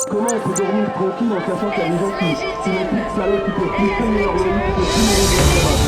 Comment on peut dormir tranquille en sachant qu'il y a des gens qui n'ont plus de salaire, qui peuvent plus payer leur loyer, qui peuvent plus nourrir leur chômage.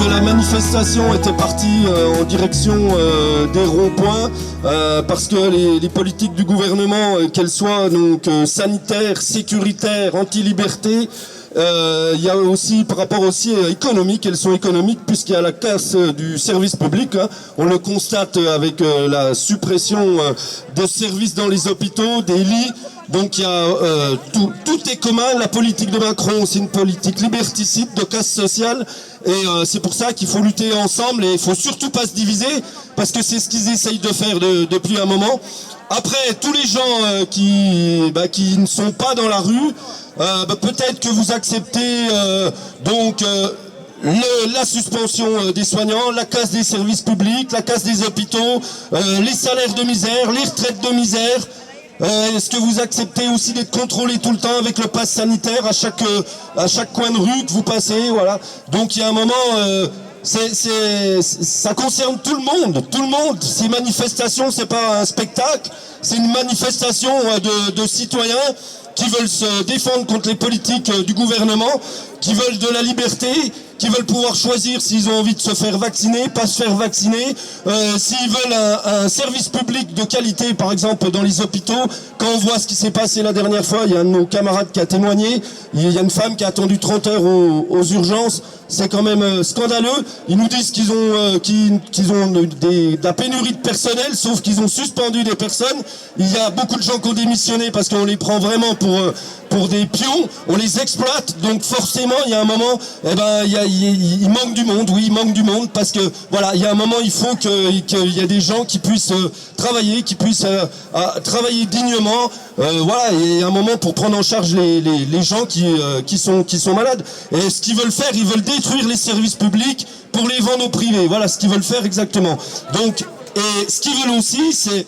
La manifestation était partie en direction des ronds-points parce que les politiques du gouvernement, qu'elles soient donc sanitaires, sécuritaires, anti-liberté, il y a aussi par rapport aussi économique, elles sont économiques puisqu'il y a la casse du service public, hein. On le constate avec la suppression de services dans les hôpitaux, des lits. Donc il y a tout est commun. La politique de Macron, c'est une politique liberticide de casse sociale, et c'est pour ça qu'il faut lutter ensemble et il faut surtout pas se diviser parce que c'est ce qu'ils essayent de faire depuis un moment. Après, tous les gens qui ne sont pas dans la rue, peut-être que vous acceptez la suspension des soignants, la casse des services publics, la casse des hôpitaux, les salaires de misère, les retraites de misère. Est-ce que vous acceptez aussi d'être contrôlé tout le temps avec le pass sanitaire à chaque coin de rue que vous passez, voilà. Donc il y a un moment, ça concerne tout le monde, tout le monde. Ces manifestations, c'est pas un spectacle, c'est une manifestation de citoyens qui veulent se défendre contre les politiques du gouvernement, qui veulent de la liberté, qui veulent pouvoir choisir s'ils ont envie de se faire vacciner, pas se faire vacciner, s'ils veulent un service public de qualité, par exemple dans les hôpitaux. Quand on voit ce qui s'est passé la dernière fois, il y a un de nos camarades qui a témoigné, il y a une femme qui a attendu 30 heures aux urgences, c'est quand même scandaleux. Ils nous disent qu'ils ont de la pénurie de personnel, sauf qu'ils ont suspendu des personnes. Il y a beaucoup de gens qui ont démissionné parce qu'on les prend vraiment pour des pions, on les exploite, donc forcément il y a un moment, il manque du monde, oui, il manque du monde, parce que voilà, il y a un moment, il faut qu'il y ait des gens qui puissent travailler, qui puissent travailler dignement, voilà, et un moment pour prendre en charge les gens qui sont malades. Et ce qu'ils veulent faire, ils veulent détruire les services publics pour les vendre au privé, voilà ce qu'ils veulent faire exactement. Donc, et ce qu'ils veulent aussi, c'est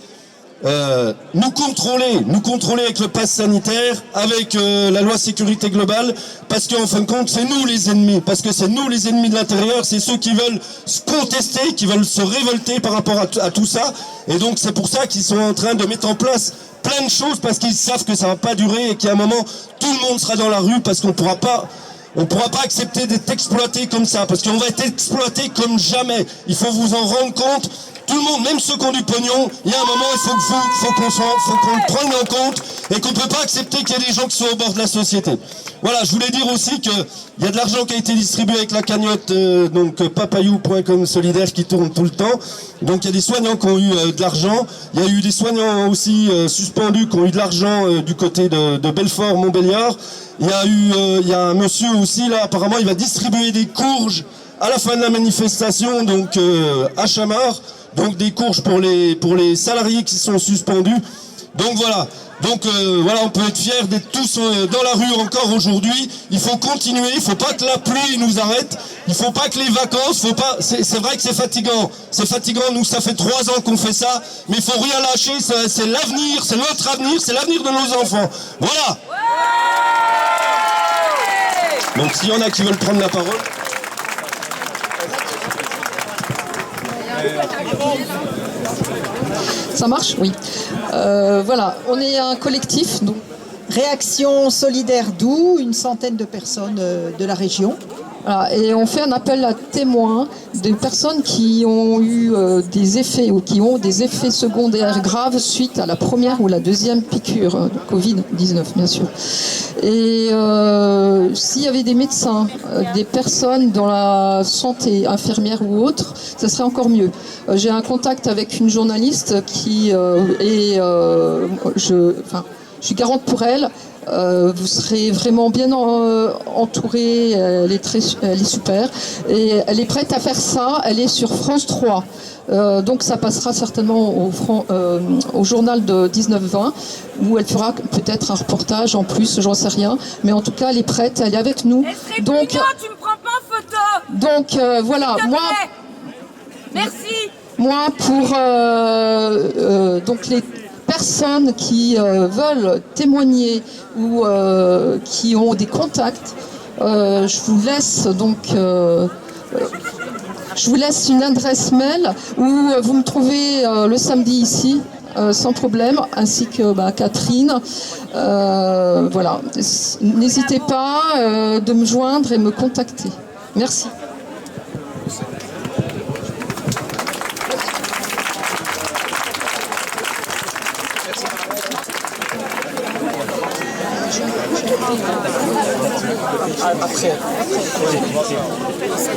nous contrôler avec le pass sanitaire, avec la loi sécurité globale, parce qu'en fin de compte, c'est nous les ennemis, parce que c'est nous les ennemis de l'intérieur, c'est ceux qui veulent se contester, qui veulent se révolter par rapport à tout ça, et donc c'est pour ça qu'ils sont en train de mettre en place plein de choses, parce qu'ils savent que ça va pas durer, et qu'à un moment, tout le monde sera dans la rue, parce qu'on pourra pas accepter d'être exploité comme ça, parce qu'on va être exploité comme jamais. Il faut vous en rendre compte. Tout tout le monde, même ceux qui ont du pognon, il y a un moment, il faut qu'on le prenne en compte et qu'on ne peut pas accepter qu'il y ait des gens qui sont au bord de la société. Voilà, je voulais dire aussi qu'il y a de l'argent qui a été distribué avec la cagnotte donc papayou.com solidaire qui tourne tout le temps. Donc il y a des soignants qui ont eu de l'argent. Il y a eu des soignants aussi suspendus qui ont eu de l'argent du côté de Belfort, Montbéliard. Il y a un monsieur aussi là, apparemment il va distribuer des courges à la fin de la manifestation, donc à Chamard. Donc des courges pour les salariés qui sont suspendus. Donc voilà. Donc voilà, on peut être fiers d'être tous dans la rue encore aujourd'hui. Il faut continuer, il ne faut pas que la pluie nous arrête, il ne faut pas que les vacances, c'est vrai que c'est fatigant, nous ça fait 3 ans qu'on fait ça, mais il ne faut rien lâcher, c'est l'avenir, c'est notre avenir, c'est l'avenir de nos enfants. Voilà. Donc s'il y en a qui veulent prendre la parole. Ça marche? Oui. Voilà, on est un collectif, donc Réaction solidaire d'où une centaine de personnes de la région. voilà, et on fait un appel à témoins des personnes qui ont eu des effets ou qui ont des effets secondaires graves suite à la première ou la deuxième piqûre de Covid-19, bien sûr. Et s'il y avait des médecins, des personnes dans la santé, infirmières ou autres, ça serait encore mieux. J'ai un contact avec une journaliste qui je suis garante pour elle. Vous serez vraiment bien entourée, elle est super et elle est prête à faire ça, elle est sur France 3. Donc ça passera certainement au journal de 19-20 où elle fera peut-être un reportage en plus, j'en sais rien, mais en tout cas elle est prête, elle est avec nous. Donc tu me prends pas en photo. Donc voilà, moi merci. Moi pour donc les personnes qui veulent témoigner ou qui ont des contacts, je vous laisse donc je vous laisse une adresse mail où vous me trouvez le samedi ici sans problème, ainsi que Catherine. Voilà, n'hésitez pas de me joindre et me contacter. Merci.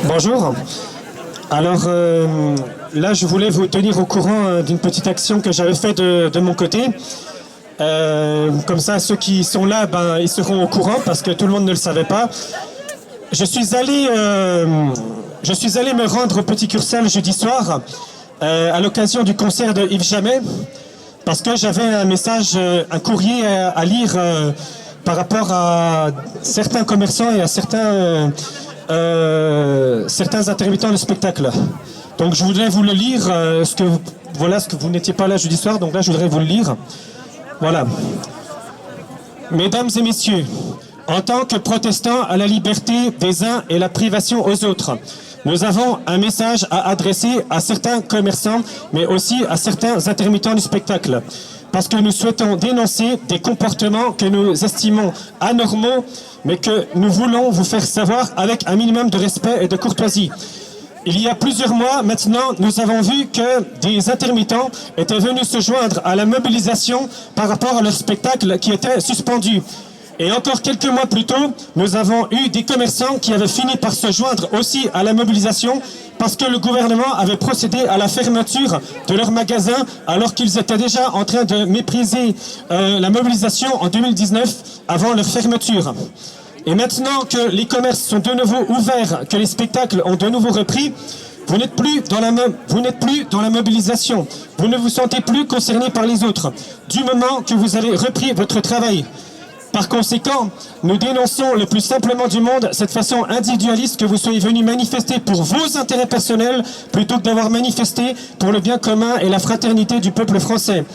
Bonjour. Alors là, je voulais vous tenir au courant d'une petite action que j'avais faite de mon côté. Comme ça, ceux qui sont là, ils seront au courant parce que tout le monde ne le savait pas. Je suis allé me rendre au Petit Cursal jeudi soir à l'occasion du concert de Yves Jamais parce que j'avais un message, un courrier à lire par rapport à certains commerçants et à certains intermittents de spectacle. Donc je voudrais vous le lire, voilà ce que vous n'étiez pas là jeudi soir, donc là je voudrais vous le lire. Voilà. Mesdames et messieurs, en tant que protestants à la liberté des uns et la privation aux autres, nous avons un message à adresser à certains commerçants, mais aussi à certains intermittents du spectacle. Parce que nous souhaitons dénoncer des comportements que nous estimons anormaux, mais que nous voulons vous faire savoir avec un minimum de respect et de courtoisie. Il y a plusieurs mois maintenant, nous avons vu que des intermittents étaient venus se joindre à la mobilisation par rapport à leur spectacle qui était suspendu. Et encore quelques mois plus tôt, nous avons eu des commerçants qui avaient fini par se joindre aussi à la mobilisation parce que le gouvernement avait procédé à la fermeture de leurs magasins alors qu'ils étaient déjà en train de mépriser la mobilisation en 2019 avant leur fermeture. Et maintenant que les commerces sont de nouveau ouverts, que les spectacles ont de nouveau repris, vous n'êtes plus dans la mobilisation. Vous ne vous sentez plus concerné par les autres du moment que vous avez repris votre travail. Par conséquent, nous dénonçons le plus simplement du monde cette façon individualiste que vous soyez venus manifester pour vos intérêts personnels plutôt que d'avoir manifesté pour le bien commun et la fraternité du peuple français.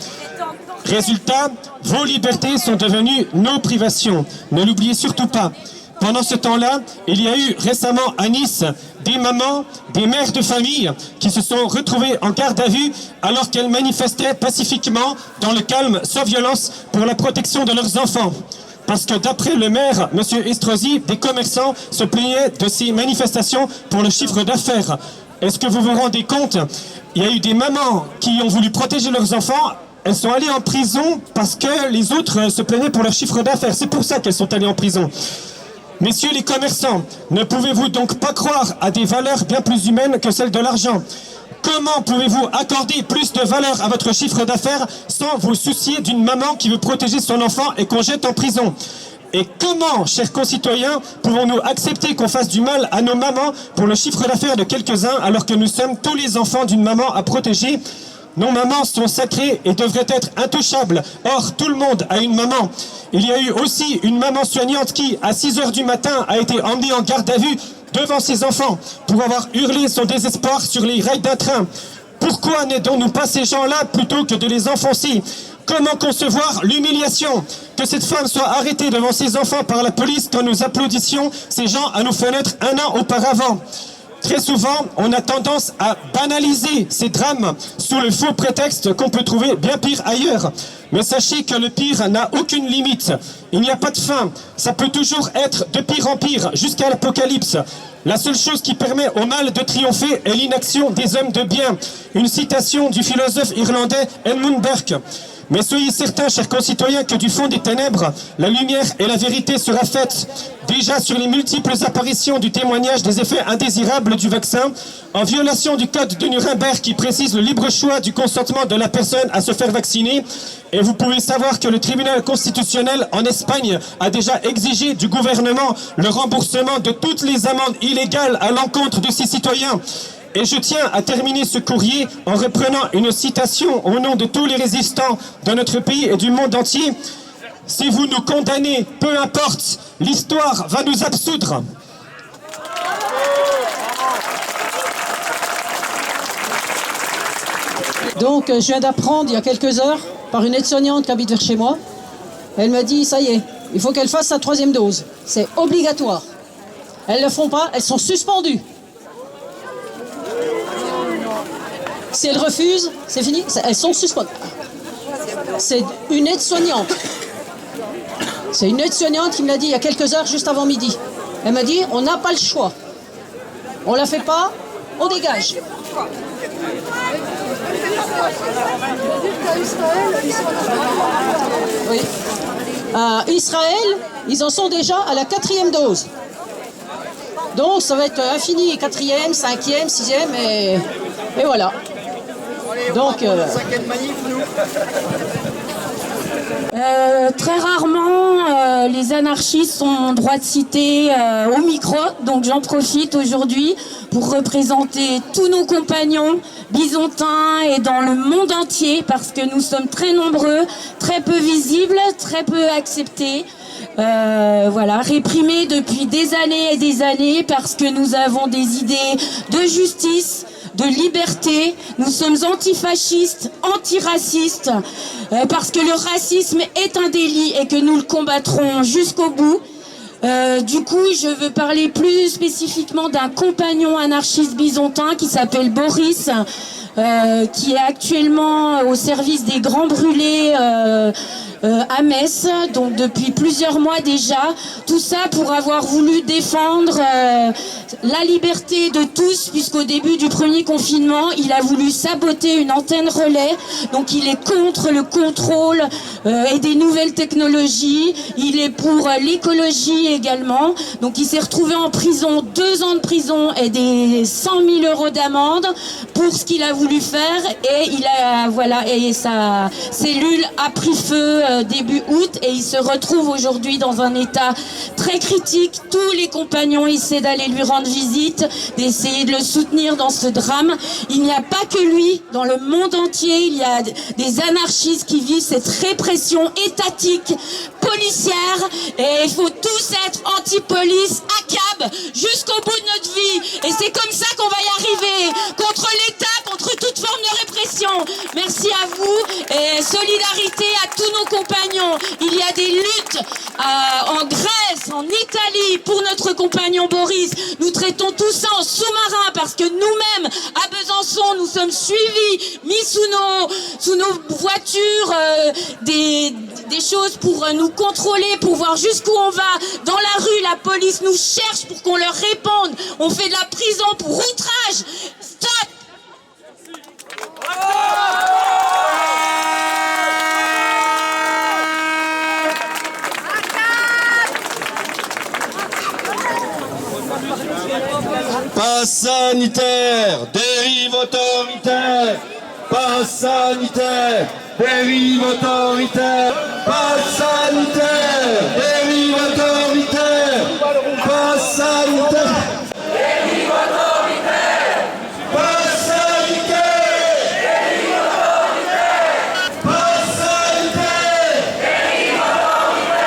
Résultat, vos libertés sont devenues nos privations. Ne l'oubliez surtout pas. Pendant ce temps-là, il y a eu récemment à Nice des mamans, des mères de famille qui se sont retrouvées en garde à vue alors qu'elles manifestaient pacifiquement dans le calme, sans violence, pour la protection de leurs enfants. Parce que d'après le maire, M. Estrosi, des commerçants se plaignaient de ces manifestations pour le chiffre d'affaires. Est-ce que vous vous rendez compte? il y a eu des mamans qui ont voulu protéger leurs enfants. Elles sont allées en prison parce que les autres se plaignaient pour leur chiffre d'affaires. C'est pour ça qu'elles sont allées en prison. Messieurs les commerçants, ne pouvez-vous donc pas croire à des valeurs bien plus humaines que celles de l'argent? Comment pouvez-vous accorder plus de valeur à votre chiffre d'affaires sans vous soucier d'une maman qui veut protéger son enfant et qu'on jette en prison? Et comment, chers concitoyens, pouvons-nous accepter qu'on fasse du mal à nos mamans pour le chiffre d'affaires de quelques-uns alors que nous sommes tous les enfants d'une maman à protéger? Nos mamans sont sacrées et devraient être intouchables. Or, tout le monde a une maman. Il y a eu aussi une maman soignante qui, à 6 h du matin, a été emmenée en garde à vue devant ses enfants pour avoir hurlé son désespoir sur les rails d'un train. Pourquoi n'aidons-nous pas ces gens-là plutôt que de les enfoncer? Comment concevoir l'humiliation? Que cette femme soit arrêtée devant ses enfants par la police quand nous applaudissions ces gens à nos fenêtres 1 an auparavant? Très souvent, on a tendance à banaliser ces drames sous le faux prétexte qu'on peut trouver bien pire ailleurs. Mais sachez que le pire n'a aucune limite. Il n'y a pas de fin. Ça peut toujours être de pire en pire, jusqu'à l'apocalypse. La seule chose qui permet au mal de triompher est l'inaction des hommes de bien. Une citation du philosophe irlandais Edmund Burke. Mais soyez certains, chers concitoyens, que du fond des ténèbres, la lumière et la vérité sera faite. Déjà sur les multiples apparitions du témoignage des effets indésirables du vaccin, en violation du code de Nuremberg qui précise le libre choix du consentement de la personne à se faire vacciner. Et vous pouvez savoir que le tribunal constitutionnel en Espagne a déjà exigé du gouvernement le remboursement de toutes les amendes illégales à l'encontre de ses citoyens. Et je tiens à terminer ce courrier en reprenant une citation au nom de tous les résistants de notre pays et du monde entier. Si vous nous condamnez, peu importe, l'histoire va nous absoudre. Donc je viens d'apprendre il y a quelques heures par une aide-soignante qui habite vers chez moi. Elle m'a dit, ça y est, il faut qu'elle fasse sa 3e dose. C'est obligatoire. Elles ne le font pas, elles sont suspendues. Si elles refusent, c'est fini, elles sont suspendues. C'est une aide-soignante. C'est une aide-soignante qui me l'a dit il y a quelques heures, juste avant midi. Elle m'a dit, on n'a pas le choix. On ne la fait pas, on dégage. Oui. À Israël, ils en sont déjà à la 4e dose. Donc ça va être infini, 4e, 5e, 6e, et voilà. Donc, très rarement, les anarchistes ont droit de citer au micro, donc j'en profite aujourd'hui pour représenter tous nos compagnons bisontins et dans le monde entier, parce que nous sommes très nombreux, très peu visibles, très peu acceptés. Voilà, réprimés depuis des années et des années parce que nous avons des idées de justice, de liberté. Nous sommes antifascistes, antiracistes, parce que le racisme est un délit et que nous le combattrons jusqu'au bout. Du coup, je veux parler plus spécifiquement d'un compagnon anarchiste bisontin qui s'appelle Boris, qui est actuellement au service des Grands Brûlés à Metz, donc depuis plusieurs mois déjà. Tout ça pour avoir voulu défendre la liberté de tous, puisqu'au début du premier confinement, il a voulu saboter une antenne relais. Donc il est contre le contrôle et des nouvelles technologies. Il est pour l'écologie également. Donc il s'est retrouvé en prison, 2 ans de prison et des 100 000 € d'amende pour ce qu'il a voulu faire. Et il a, voilà, et sa cellule a pris feu début août et il se retrouve aujourd'hui dans un état très critique. Tous les compagnons essaient d'aller lui rendre visite, d'essayer de le soutenir dans ce drame. Il n'y a pas que lui, dans le monde entier, il y a des anarchistes qui vivent cette répression étatique, policière, et il faut tous être anti-police, ACAB, jusqu'au bout de notre vie. Et c'est comme ça qu'on va y arriver, contre l'État, contre toute forme de répression. Merci à vous et solidarité à tous nos compagnons. Il y a des luttes en Grèce, en Italie, pour notre compagnon Boris. Nous traitons tout ça en sous-marin parce que nous-mêmes, à Besançon, nous sommes suivis, mis sous nos voitures, des choses pour nous contrôler, pour voir jusqu'où on va. Dans la rue, la police nous cherche pour qu'on leur réponde. On fait de la prison pour outrage. Stop! Passe sanitaire, dérive autoritaire. Passe sanitaire, dérive autoritaire. Passe sanitaire, dérive autoritaire. Passe sanitaire. Dérive autoritaire. Passe sanitaire. Dérive autoritaire. Passe sanitaire. Dérive autoritaire.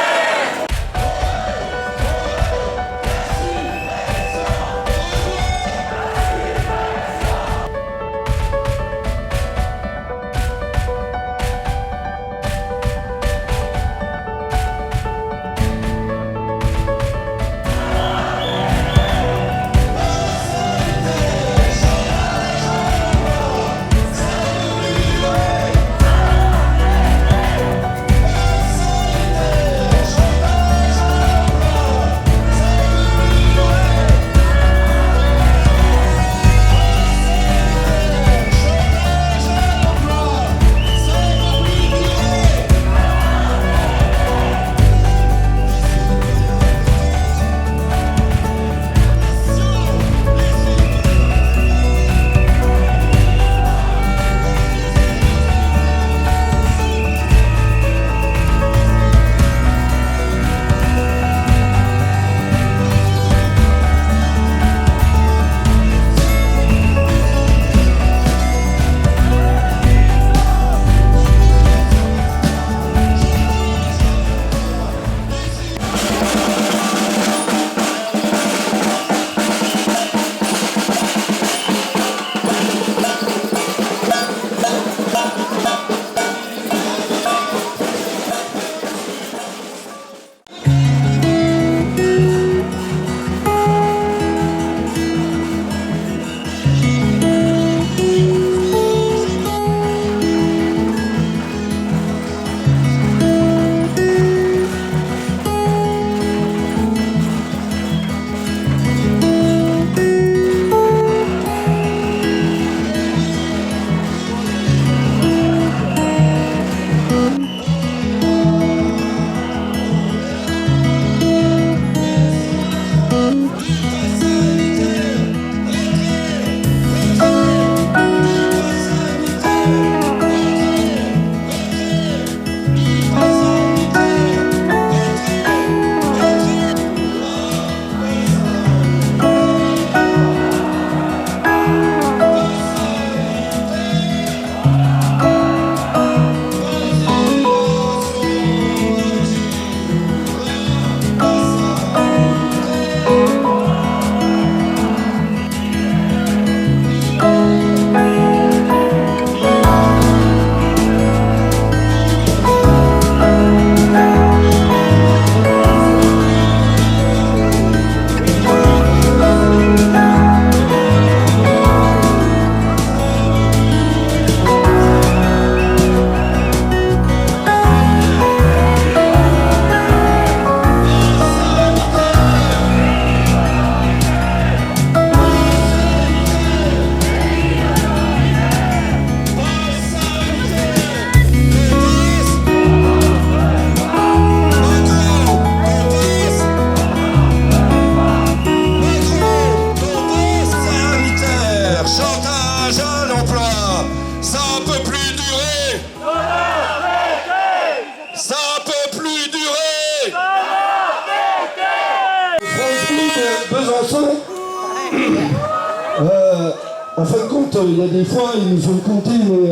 En fin de compte, il y a des fois, ils nous ont compté, mais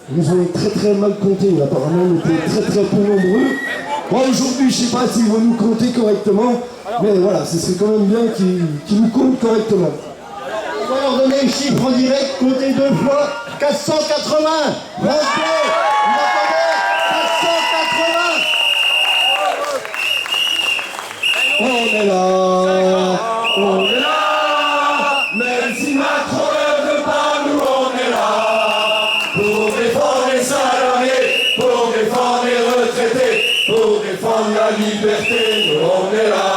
ils nous ont très mal compté. Apparemment, on était très peu nombreux. Bon, aujourd'hui, je ne sais pas s'ils vont nous compter correctement, mais voilà, ce serait quand même bien qu'ils nous comptent correctement. On va leur donner le chiffre en direct, comptez 2 fois, 480. Vous entendez 480. On est là, on est là. Même si Macron ne veut pas, nous on est là. Pour défendre les salariés, pour défendre les retraités, pour défendre la liberté, nous on est là.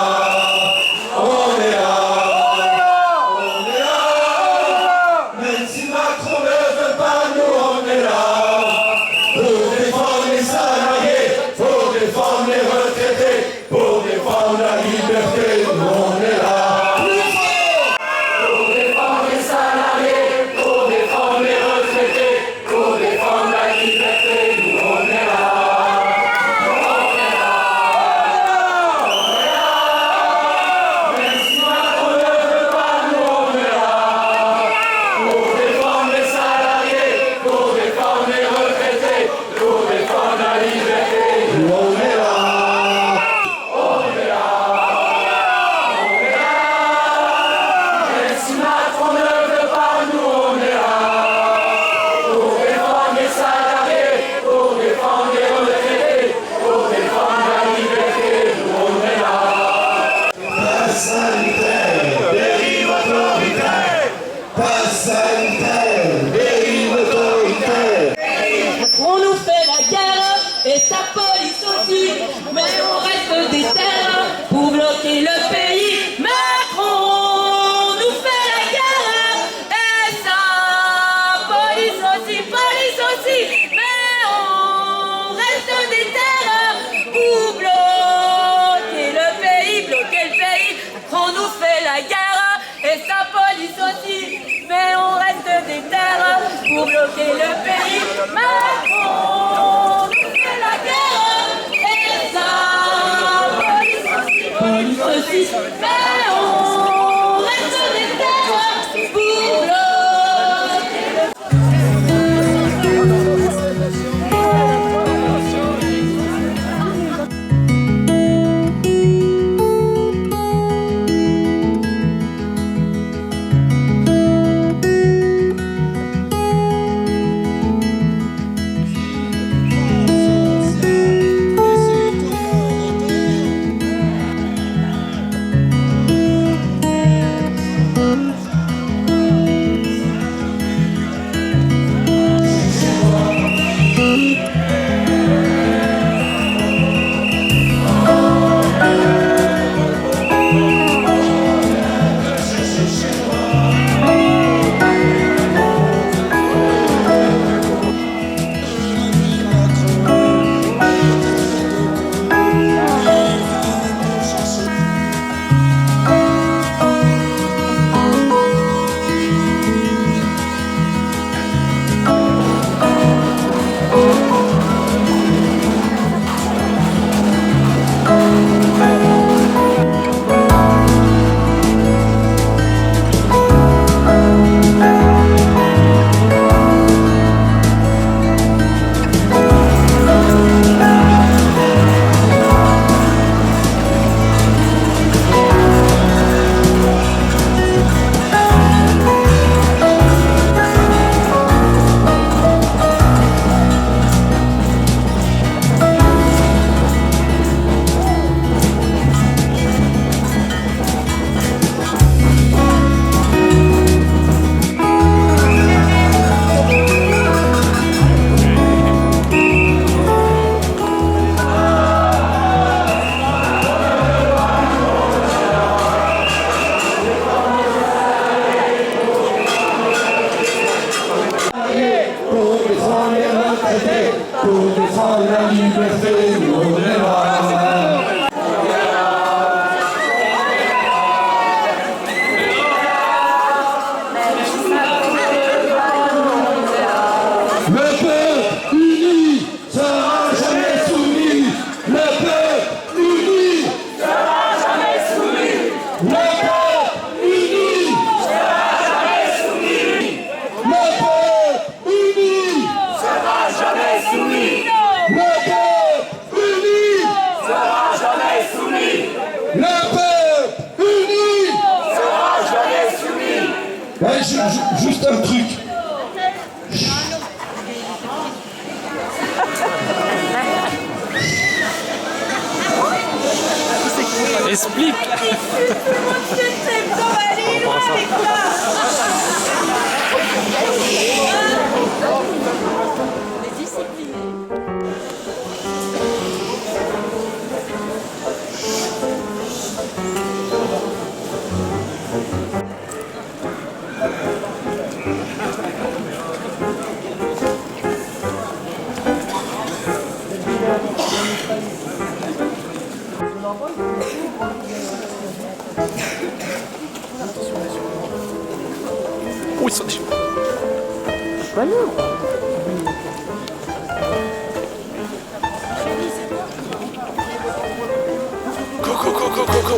On est là. On est là. Même si Macron ne veut pas, nous on est là. Pour défendre les salariés, pour défendre les retraités, pour défendre la liberté, nous on est là. bloquer le pays. Macron nous fait la guerre. Et ça, police aussi. Mais on reste des terres pour bloquer le pour défendre la liberté, nous on est là. Le peuple uni sera jamais soumis. Le peuple uni sera jamais soumis. Le peuple uni sera jamais soumis. Le peuple uni sera jamais soumis. Le peuple uni sera jamais soumis. Le peuple uni sera jamais soumis. Juste un truc. Explique. Oh, ils sont déjà... Go, go, go, go, go, go.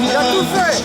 Il a tout fait.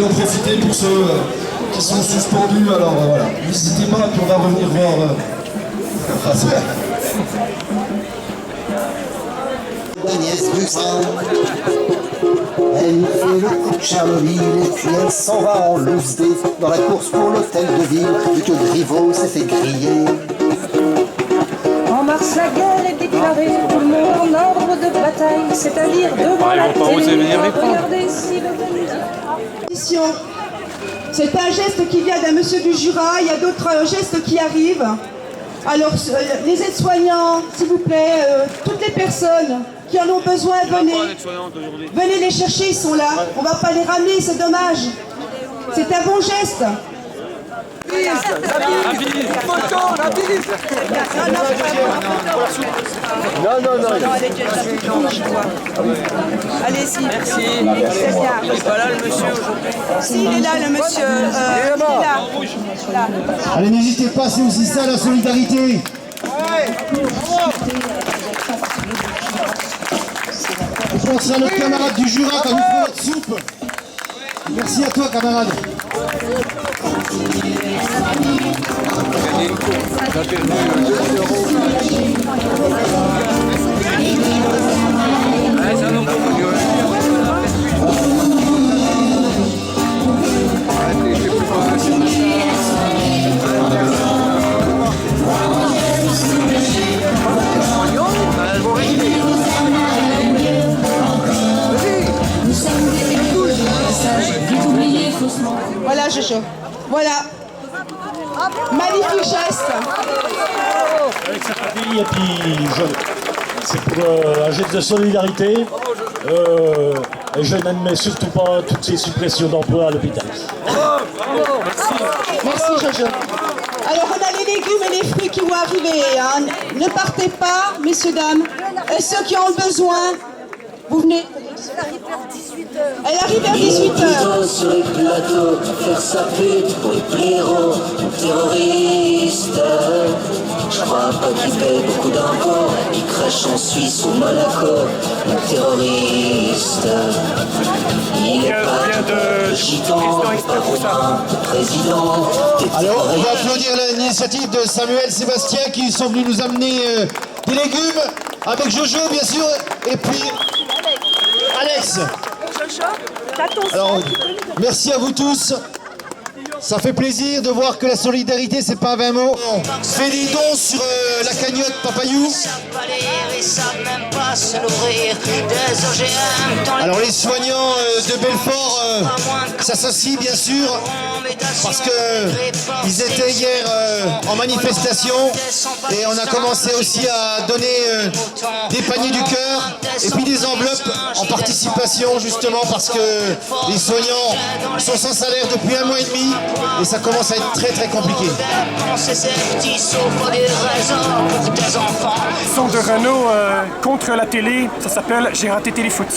d'en profiter pour ceux qui sont suspendus. Alors voilà, n'hésitez pas, puis on va revenir voir. Agnès Buzyn, elle fait le coup de Charleville et puis elle s'en va en loose day dans la course pour l'hôtel de ville, vu que Griveaux s'est fait griller. En mars, la guerre est déclarée, tout le monde en ordre de bataille, c'est-à-dire devant la télé. Regardez ici le mission. C'est un geste qui vient d'un monsieur du Jura, il y a d'autres gestes qui arrivent. Alors, les aides-soignants, s'il vous plaît, toutes les personnes qui en ont besoin, venez les chercher, ils sont là. On ne va pas les ramener, c'est dommage. C'est un bon geste. La bise, photo, la bise. Non. Allez-y. Merci. Il n'est pas là le monsieur aujourd'hui. Si, il est là, le monsieur. Il est là. Allez, n'hésitez pas, c'est aussi ça la solidarité. Je pense à notre camarade du Jura qui a nous fait notre soupe. Merci à toi, camarade. Voilà, Jojo. Voilà. Magnifique geste. Avec sa famille, et puis c'est pour un geste de solidarité. Et je n'admets surtout pas toutes ces suppressions d'emplois à l'hôpital. Merci, Jojo. Alors, on a les légumes et les fruits qui vont arriver. Hein. Ne partez pas, messieurs, dames. Et ceux qui ont besoin, vous venez. Elle arrive vers 18h. Sur les plateaux, faire sa pute pour les blaireaux, terroristes. Je crois pas qu'il paie beaucoup d'impôts, qu'il crèche en Suisse ou Monaco, un terroriste. Il est pas de gitan, président. Alors, on va applaudir l'initiative de Samuel Sébastien qui sont venus nous amener des légumes, avec Jojo bien sûr, et puis Alex. Alors, merci à vous tous. Ça fait plaisir de voir que la solidarité, c'est pas 20 mots. Fais des dons sur la cagnotte Papayou. Alors les soignants de Belfort s'associent bien sûr parce que ils étaient hier en manifestation et on a commencé aussi à donner des paniers du cœur et puis des enveloppes en participation justement parce que les soignants sont sans salaire depuis 1 mois et demi. Et ça commence à être très très compliqué. Son de Renault contre la télé, ça s'appelle J'ai raté Téléfoot.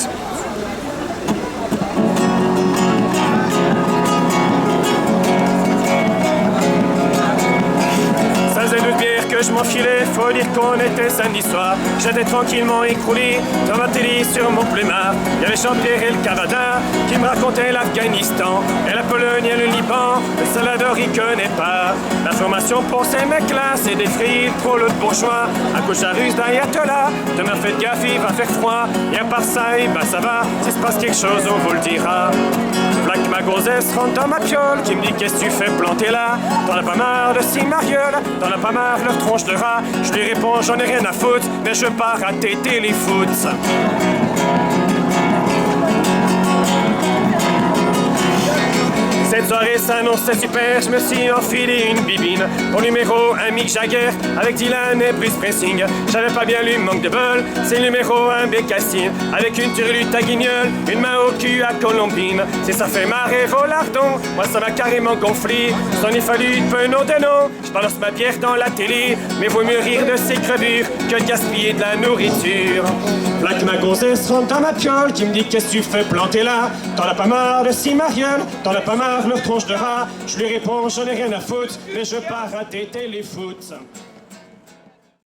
Je m'enfilais, faut dire qu'on était samedi soir. J'étais tranquillement écroulé dans ma télé sur mon plumard. Il y avait Jean-Pierre et le Canada qui me racontaient l'Afghanistan et la Pologne et le Liban. Le Salvador y connaît pas. L'information pour ces mecs-là, c'est des frites pour l'autre bourgeois. À gauche à russe d'Ayatollah, demain faites gaffe, il va faire froid. Et à part ça, et ben ça va, s'il se passe quelque chose, on vous le dira. Plaque ma grossesse rentre dans ma piole, qui me dit qu'est-ce que tu fais planter là? T'en as pas marre de ces marioles, t'en as pas marre leur tronche de rat. Je lui réponds j'en ai rien à foutre, mais je veux pas rater Téléfoot. Cette soirée s'annonçait super, je me suis enfilé une bibine. Pour numéro 1 Mick Jagger avec Dylan et Bruce Springsteen. J'avais pas bien lu, manque de bol, c'est le numéro 1 Bécassine. Avec une turlute à Guignol, une main au cul à Colombine. Si ça fait marrer vos lardons, moi ça m'a carrément gonflé. S'en est fallu une penaud de non, je balance ma bière dans la télé. Mais vaut mieux rire de ces crevures que de gaspiller de la nourriture. Plaque ma grossesse rentre dans ma piole, qui me dit qu'est-ce que tu fais planter là? T'en as pas marre de ces marioles, t'en as pas marre leur tronche de rat. Je lui réponds j'en ai rien à foutre, mais je veux pas rater Téléfoot.